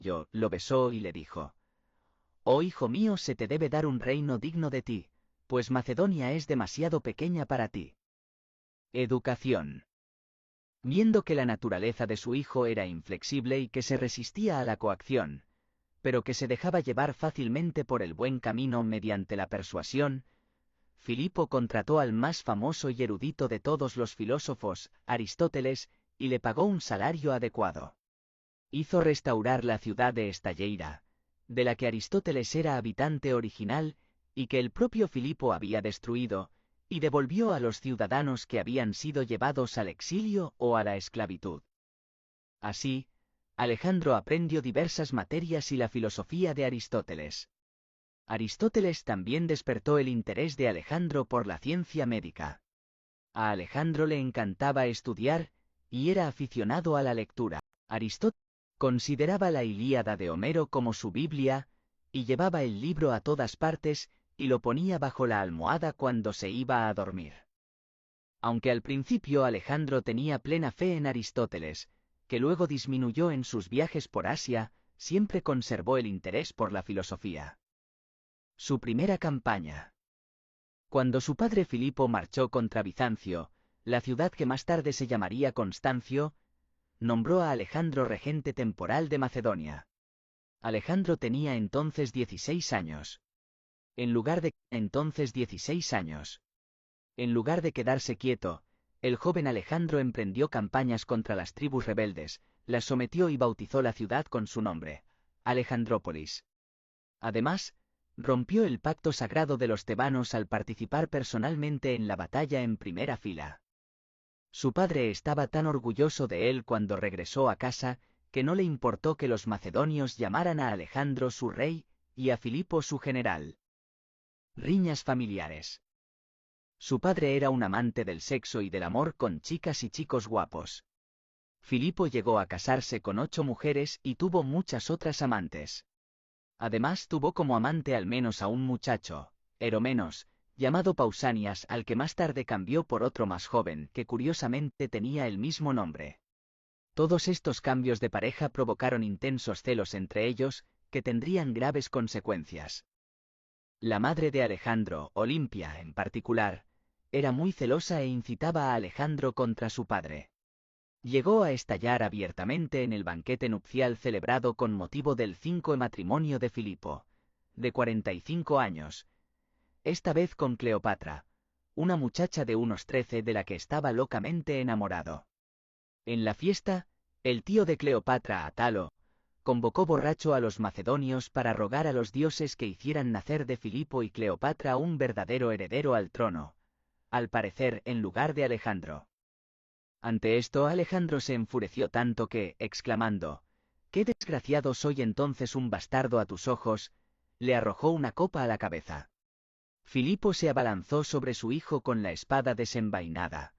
lo besó y le dijo: «Oh hijo mío, se te debe dar un reino digno de ti, pues Macedonia es demasiado pequeña para ti». Educación. Viendo que la naturaleza de su hijo era inflexible y que se resistía a la coacción, pero que se dejaba llevar fácilmente por el buen camino mediante la persuasión, Filipo contrató al más famoso y erudito de todos los filósofos, Aristóteles, y le pagó un salario adecuado. Hizo restaurar la ciudad de Estayeira, de la que Aristóteles era habitante original y que el propio Filipo había destruido, y devolvió a los ciudadanos que habían sido llevados al exilio o a la esclavitud. Así, Alejandro aprendió diversas materias y la filosofía de Aristóteles. Aristóteles también despertó el interés de Alejandro por la ciencia médica. A Alejandro le encantaba estudiar, y era aficionado a la lectura. Aristóteles consideraba la Ilíada de Homero como su Biblia, y llevaba el libro a todas partes, y lo ponía bajo la almohada cuando se iba a dormir. Aunque al principio Alejandro tenía plena fe en Aristóteles, que luego disminuyó en sus viajes por Asia, siempre conservó el interés por la filosofía. Su primera campaña. Cuando su padre Filipo marchó contra Bizancio, la ciudad que más tarde se llamaría Constancio, nombró a Alejandro regente temporal de Macedonia. Alejandro tenía entonces 16 años. En lugar de quedarse quieto, el joven Alejandro emprendió campañas contra las tribus rebeldes, las sometió y bautizó la ciudad con su nombre, Alejandrópolis. Además, rompió el pacto sagrado de los tebanos al participar personalmente en la batalla en primera fila. Su padre estaba tan orgulloso de él cuando regresó a casa, que no le importó que los macedonios llamaran a Alejandro su rey, y a Filipo su general. Riñas familiares. Su padre era un amante del sexo y del amor con chicas y chicos guapos. Filipo llegó a casarse con 8 mujeres y tuvo muchas otras amantes. Además tuvo como amante al menos a un muchacho, Eromenos, llamado Pausanias, al que más tarde cambió por otro más joven que curiosamente tenía el mismo nombre. Todos estos cambios de pareja provocaron intensos celos entre ellos, que tendrían graves consecuencias. La madre de Alejandro, Olimpia en particular, era muy celosa e incitaba a Alejandro contra su padre. Llegó a estallar abiertamente en el banquete nupcial celebrado con motivo del 5 matrimonio de Filipo, de 45 años, esta vez con Cleopatra, una muchacha de unos 13 de la que estaba locamente enamorado. En la fiesta, el tío de Cleopatra, Atalo, convocó borracho a los macedonios para rogar a los dioses que hicieran nacer de Filipo y Cleopatra un verdadero heredero al trono, al parecer en lugar de Alejandro. Ante esto Alejandro se enfureció tanto que, exclamando: «¡Qué desgraciado soy entonces un bastardo a tus ojos!», le arrojó una copa a la cabeza. Filipo se abalanzó sobre su hijo con la espada desenvainada,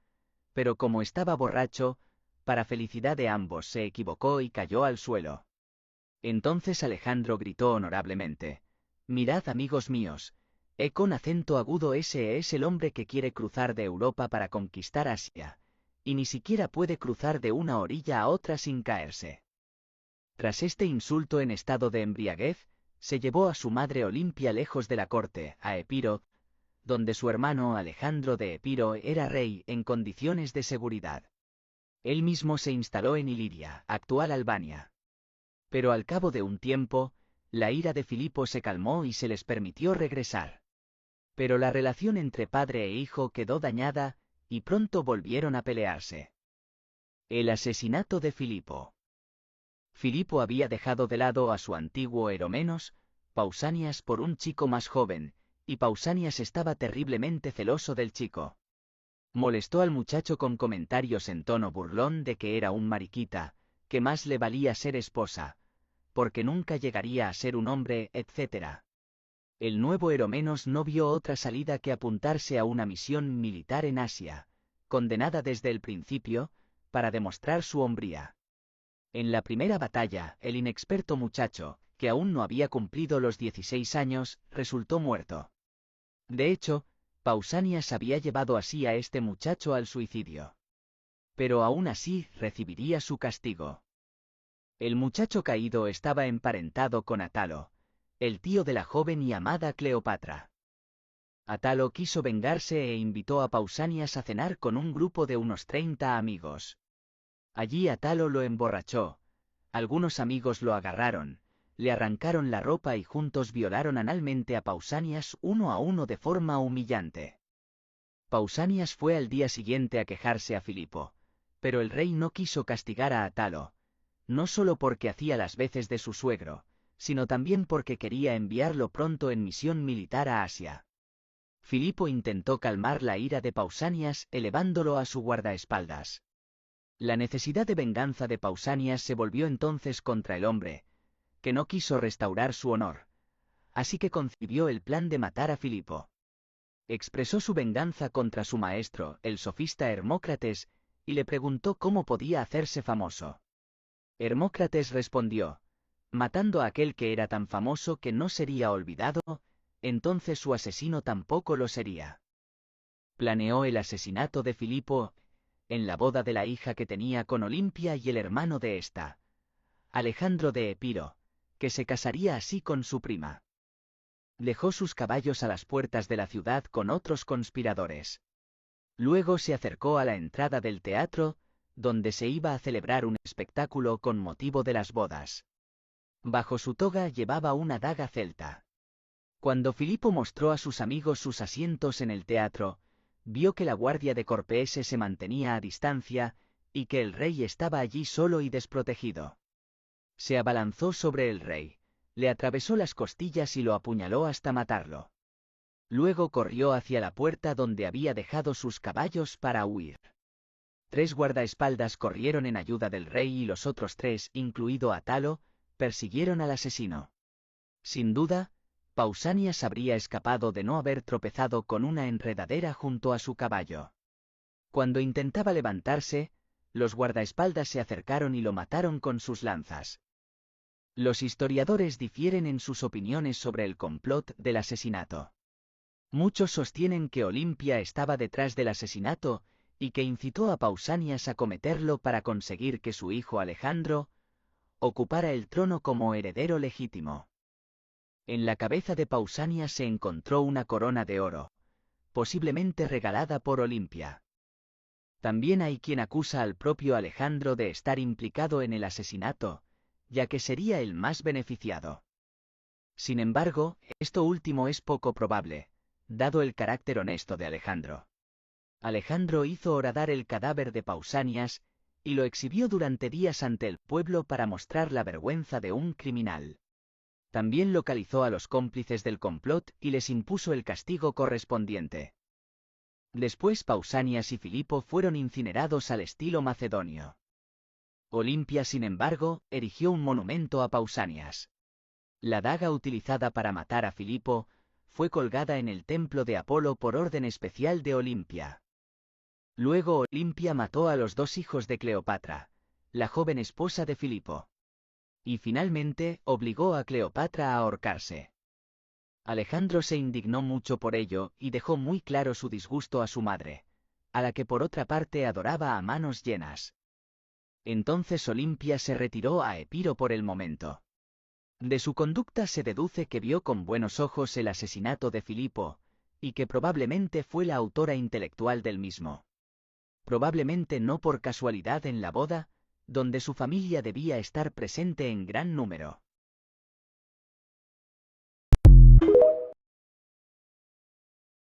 pero como estaba borracho, para felicidad de ambos se equivocó y cayó al suelo. Entonces Alejandro gritó honorablemente: «Mirad, amigos míos, con acento agudo, ese es el hombre que quiere cruzar de Europa para conquistar Asia, y ni siquiera puede cruzar de una orilla a otra sin caerse». Tras este insulto en estado de embriaguez, se llevó a su madre Olimpia lejos de la corte, a Epiro, donde su hermano Alejandro de Epiro era rey en condiciones de seguridad. Él mismo se instaló en Iliria, actual Albania. Pero al cabo de un tiempo, la ira de Filipo se calmó y se les permitió regresar. Pero la relación entre padre e hijo quedó dañada, y pronto volvieron a pelearse. El asesinato de Filipo. Filipo había dejado de lado a su antiguo Eromenos, Pausanias, por un chico más joven, y Pausanias estaba terriblemente celoso del chico. Molestó al muchacho con comentarios en tono burlón de que era un mariquita, que más le valía ser esposa, porque nunca llegaría a ser un hombre, etc. El nuevo Eromenos no vio otra salida que apuntarse a una misión militar en Asia, condenada desde el principio, para demostrar su hombría. En la primera batalla, el inexperto muchacho, que aún no había cumplido los 16 años, resultó muerto. De hecho, Pausanias había llevado así a este muchacho al suicidio. Pero aún así recibiría su castigo. El muchacho caído estaba emparentado con Atalo, el tío de la joven y amada Cleopatra. Atalo quiso vengarse e invitó a Pausanias a cenar con un grupo de unos 30 amigos. Allí Atalo lo emborrachó, algunos amigos lo agarraron, le arrancaron la ropa y juntos violaron analmente a Pausanias uno a uno de forma humillante. Pausanias fue al día siguiente a quejarse a Filipo, pero el rey no quiso castigar a Atalo, no solo porque hacía las veces de su suegro, sino también porque quería enviarlo pronto en misión militar a Asia. Filipo intentó calmar la ira de Pausanias elevándolo a su guardaespaldas. La necesidad de venganza de Pausanias se volvió entonces contra el hombre, que no quiso restaurar su honor, así que concibió el plan de matar a Filipo. Expresó su venganza contra su maestro, el sofista Hermócrates, y le preguntó cómo podía hacerse famoso. Hermócrates respondió, matando a aquel que era tan famoso que no sería olvidado, entonces su asesino tampoco lo sería. Planeó el asesinato de Filipo, en la boda de la hija que tenía con Olimpia y el hermano de ésta, Alejandro de Epiro, que se casaría así con su prima. Dejó sus caballos a las puertas de la ciudad con otros conspiradores. Luego se acercó a la entrada del teatro, donde se iba a celebrar un espectáculo con motivo de las bodas. Bajo su toga llevaba una daga celta. Cuando Filipo mostró a sus amigos sus asientos en el teatro, vio que la guardia de Corpese se mantenía a distancia, y que el rey estaba allí solo y desprotegido. Se abalanzó sobre el rey, le atravesó las costillas y lo apuñaló hasta matarlo. Luego corrió hacia la puerta donde había dejado sus caballos para huir. 3 guardaespaldas corrieron en ayuda del rey y los otros 3, incluido Atalo, persiguieron al asesino. Sin duda, Pausanias habría escapado de no haber tropezado con una enredadera junto a su caballo. Cuando intentaba levantarse, los guardaespaldas se acercaron y lo mataron con sus lanzas. Los historiadores difieren en sus opiniones sobre el complot del asesinato. Muchos sostienen que Olimpia estaba detrás del asesinato y que incitó a Pausanias a cometerlo para conseguir que su hijo Alejandro ocupara el trono como heredero legítimo. En la cabeza de Pausanias se encontró una corona de oro, posiblemente regalada por Olimpia. También hay quien acusa al propio Alejandro de estar implicado en el asesinato, ya que sería el más beneficiado. Sin embargo, esto último es poco probable, dado el carácter honesto de Alejandro. Alejandro hizo horadar el cadáver de Pausanias, y lo exhibió durante días ante el pueblo para mostrar la vergüenza de un criminal. También localizó a los cómplices del complot y les impuso el castigo correspondiente. Después Pausanias y Filipo fueron incinerados al estilo macedonio. Olimpia, sin embargo, erigió un monumento a Pausanias. La daga utilizada para matar a Filipo fue colgada en el templo de Apolo por orden especial de Olimpia. Luego Olimpia mató a los 2 hijos de Cleopatra, la joven esposa de Filipo. Y finalmente obligó a Cleopatra a ahorcarse. Alejandro se indignó mucho por ello y dejó muy claro su disgusto a su madre, a la que por otra parte adoraba a manos llenas. Entonces Olimpia se retiró a Epiro por el momento. De su conducta se deduce que vio con buenos ojos el asesinato de Filipo, y que probablemente fue la autora intelectual del mismo. Probablemente no por casualidad en la boda, donde su familia debía estar presente en gran número.